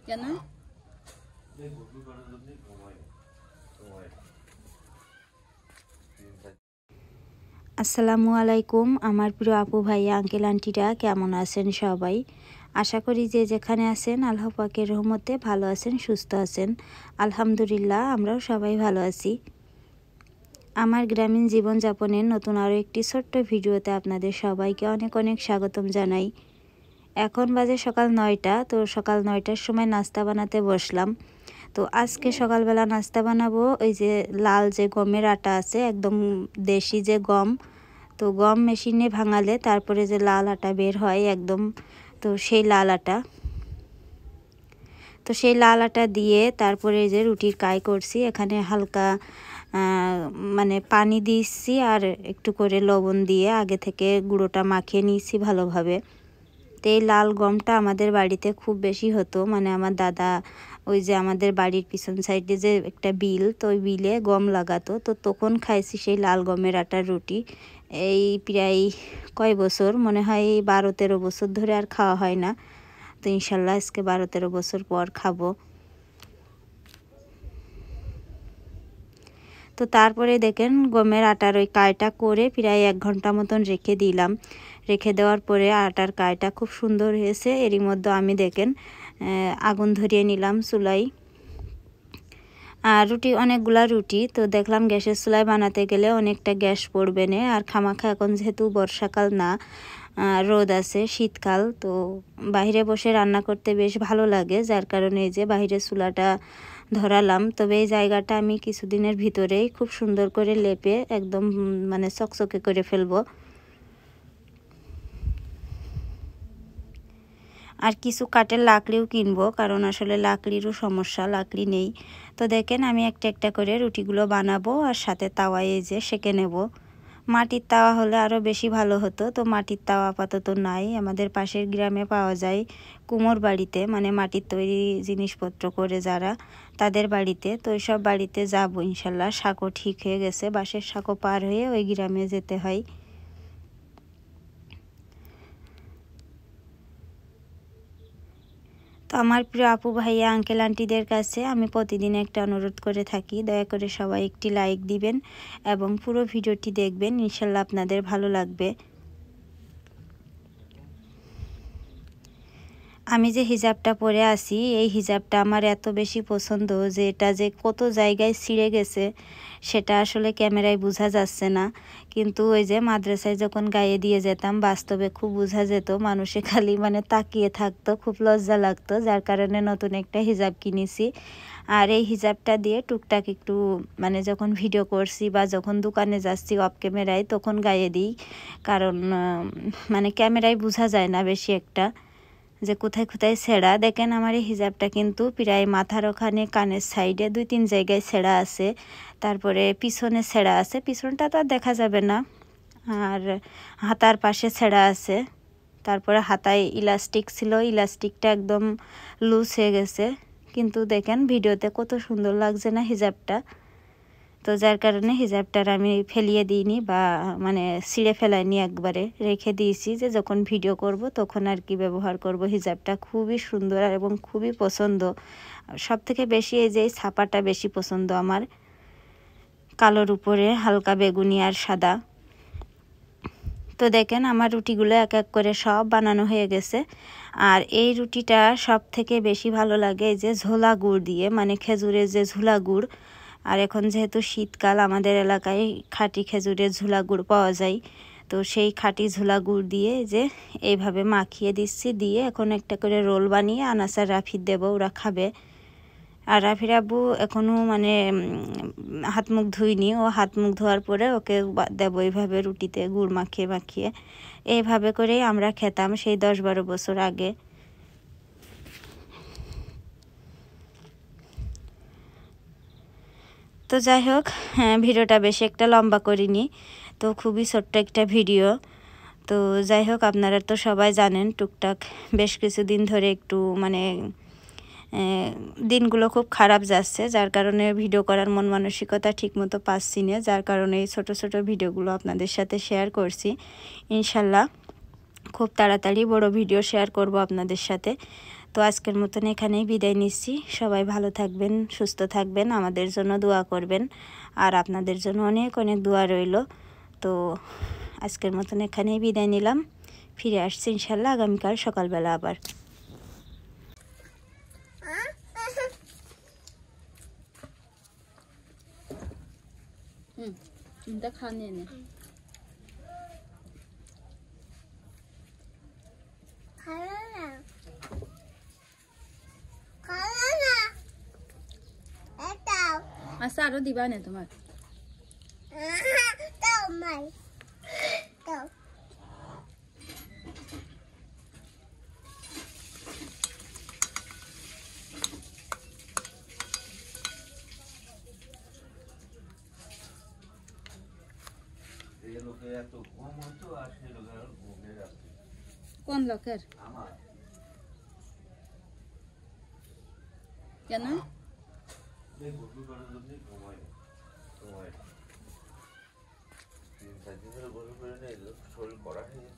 কেন আসসালামু আলাইকুম আমার প্রিয় আপু ভাইয়া আঙ্কেল আন্টিরা কেমন আছেন সবাই। আশা করি যে যেখানে আছেন আল্লাহ পাকের রহমতে ভালো আছেন, সুস্থ আছেন। আলহামদুলিল্লাহ আমরাও সবাই ভালো আছি। আমার গ্রামীণ জীবনযাপনের নতুন আরও একটি ছোট্ট ভিডিওতে আপনাদের সবাইকে অনেক অনেক স্বাগতম জানাই। এখন বাজে সকাল 9টা। তো সকাল 9টার সময় নাস্তা বানাতে বসলাম। তো আজকে সকালবেলা নাস্তা বানাবো ওই যে লাল যে গমের আটা আছে, একদম দেশি যে গম। তো গম মেশিনে ভাঙালে তারপরে যে লাল আটা বের হয় একদম, তো সেই লাল আটা। তো সেই লাল আটা দিয়ে তারপরে যে রুটির কাই করছি। এখানে হালকা মানে পানি দিয়েছি আর একটু করে লবণ দিয়ে আগে থেকে গুঁড়োটা মাখিয়ে নিয়েছি ভালোভাবে। তো এই লাল গমটা আমাদের বাড়িতে খুব বেশি হতো, মানে আমার দাদা ওই যে আমাদের বাড়ির পিছন সাইডে যে একটা বিল, তো ওই বিলে গম লাগাতো, তো তখন খাইছি সেই লাল গমের আটার রুটি। এই প্রায় কয় বছর, মনে হয় 12-13 বছর ধরে আর খাওয়া হয় না। তো ইনশাল্লাহ আজকে 12-13 বছর পর খাবো। তো তারপরে দেখেন গমের আটার ওই কাইটা করে প্রায় 1 ঘন্টা মতন রেখে দিলাম। রেখে দেওয়ার পরে আটার কাইটা খুব সুন্দর হয়েছে। এরই মধ্যে আমি দেখেন আগুন ধরিয়ে নিলাম চুলাই। আর রুটি অনেকগুলা রুটি, তো দেখলাম গ্যাসের চুলায় বানাতে গেলে অনেকটা গ্যাস পড়বে না। আর খামাখা এখন যেহেতু বর্ষাকাল না, রোদ আছে, শীতকাল, তো বাইরে বসে রান্না করতে বেশ ভালো লাগে, যার কারণে এই যে বাইরে চুলাটা ধরালাম। তবে এই জায়গাটা আমি কিছুদিনের ভিতরেই খুব সুন্দর করে লেপে একদম মানে চকচকে করে ফেলবো। আর কিছু কাঠের লাকড়িও কিনবো, কারণ আসলে লাকড়িরও সমস্যা, লাকড়ি নেই। তো দেখেন আমি একটা একটা করে রুটিগুলো বানাবো আর সাথে তাওয়ায় এই যে সেঁকে নেব। মাটির তাওয়া হলে আরও বেশি ভালো হতো, তো মাটির তাওয়া আপাতত নাই। আমাদের পাশের গ্রামে পাওয়া যায় কুমোর বাড়িতে, মানে মাটির তৈরি জিনিসপত্র করে যারা, তাদের বাড়িতে। তো ওইসব বাড়িতে যাবো ইনশাল্লাহ। সাঁকো ঠিক হয়ে গেছে, বাঁশের সাঁকো পার হয়ে ওই গ্রামে যেতে হয়। তো আমার প্রিয় আপু ভাইয়া আঙ্কেল আন্টিদের কাছে আমি প্রতিদিন একটা অনুরোধ করে থাকি, দয়া করে সবাই একটি লাইক দিবেন এবং পুরো ভিডিওটি দেখবেন, ইনশাল্লাহ আপনাদের ভালো লাগবে। আমি যে হিজাবটা পরে আছি, এই হিজাবটা আমার এত বেশি পছন্দ যে এটা যে কত জায়গায় ছিঁড়ে গেছে সেটা আসলে ক্যামেরায় বোঝা যাচ্ছে না। কিন্তু ওই যে মাদ্রাসায় যখন গায়ে দিয়ে যেতাম, বাস্তবে খুব বোঝা যেত। মানুষে খালি মানে তাকিয়ে থাকতো, খুব লজ্জা লাগতো, যার কারণে নতুন একটা হিজাব কিনেছি। আর এই হিজাবটা দিয়ে টুকটাক একটু মানে যখন ভিডিও করছি বা যখন দোকানে যাচ্ছি অফ ক্যামেরায়, তখন গায়ে দিই। কারণ মানে ক্যামেরায় বোঝা যায় না বেশি একটা যে কোথায় কোথায় ছেঁড়া। দেখেন আমার এই হিজাবটা কিন্তু প্রায় মাথার ওখানে, কানের সাইডে 2-3 জায়গায় ছেঁড়া আছে, তারপরে পিছনে ছেঁড়া আছে, পিছনটা তো আর দেখা যাবে না, আর হাতার পাশে ছেঁড়া আছে। তারপরে হাতায় ইলাস্টিক ছিল, ইলাস্টিকটা একদম লুজ হয়ে গেছে। কিন্তু দেখেন ভিডিওতে কত সুন্দর লাগছে না হিজাবটা। তো যার কারণে হিজাবটার আমি ফেলিয়ে দিইনি বা মানে ছিঁড়ে ফেলাইনি, একবারে রেখে দিয়েছি যে যখন ভিডিও করব তখন আর কি ব্যবহার করব। হিজাবটা খুবই সুন্দর এবং খুবই পছন্দ। সব থেকে বেশি এই যে ছাপাটা বেশি পছন্দ আমার, কালোর উপরে হালকা বেগুনি আর সাদা। তো দেখেন আমার রুটিগুলো এক এক করে সব বানানো হয়ে গেছে। আর এই রুটিটা সব থেকে বেশি ভালো লাগে এই যে ঝোলা গুড় দিয়ে, মানে খেজুরের যে ঝোলা গুড়। আর এখন যেহেতু শীতকাল, আমাদের এলাকায় খাঁটি খেজুরের ঝোলা গুড় পাওয়া যায়। তো সেই খাঁটি ঝোলা গুড় দিয়ে যে এইভাবে মাখিয়ে দিচ্ছি, দিয়ে এখন একটা করে রোল বানিয়ে আনাসার রাফির দেবো, ওরা খাবে। আর রাফির আব্বু এখনও মানে হাত মুখ ধুইনি, ও হাত মুখ ধোয়ার পরে ওকে দেবো এইভাবে রুটিতে গুড় মাখিয়ে মাখিয়ে। এইভাবে করেই আমরা খেতাম সেই 10-12 বছর আগে। তো যাই হোক, ভিডিওটা বেশি একটা লম্বা করিনি, তো খুবই ছোট্ট একটা ভিডিও। তো যাই হোক, আপনারা তো সবাই জানেন টুকটাক বেশ কিছুদিন ধরে একটু মানে দিনগুলো খুব খারাপ যাচ্ছে, যার কারণে ভিডিও করার মন মানসিকতা ঠিকমতো পাচ্ছি না, যার কারণে এই ছোটো ছোটো ভিডিওগুলো আপনাদের সাথে শেয়ার করছি। ইনশাল্লাহ খুব তাড়াতাড়ি বড় ভিডিও শেয়ার করব আপনাদের সাথে। তো আজকের মতন এখানেই বিদায় নিচ্ছি। সবাই ভালো থাকবেন, সুস্থ থাকবেন, আমাদের জন্য দোয়া করবেন, আর আপনাদের জন্য অনেক অনেক দোয়া রইল। তো আজকের মতন এখানেই বিদায় নিলাম। ফিরে আসছি ইনশাল্লাহ আগামীকাল সকালবেলা আবার। চিন্তা খানে নে আচ্ছা আরো দিবা না তোমার কোন লোকের কেন শরীর করা হয়ে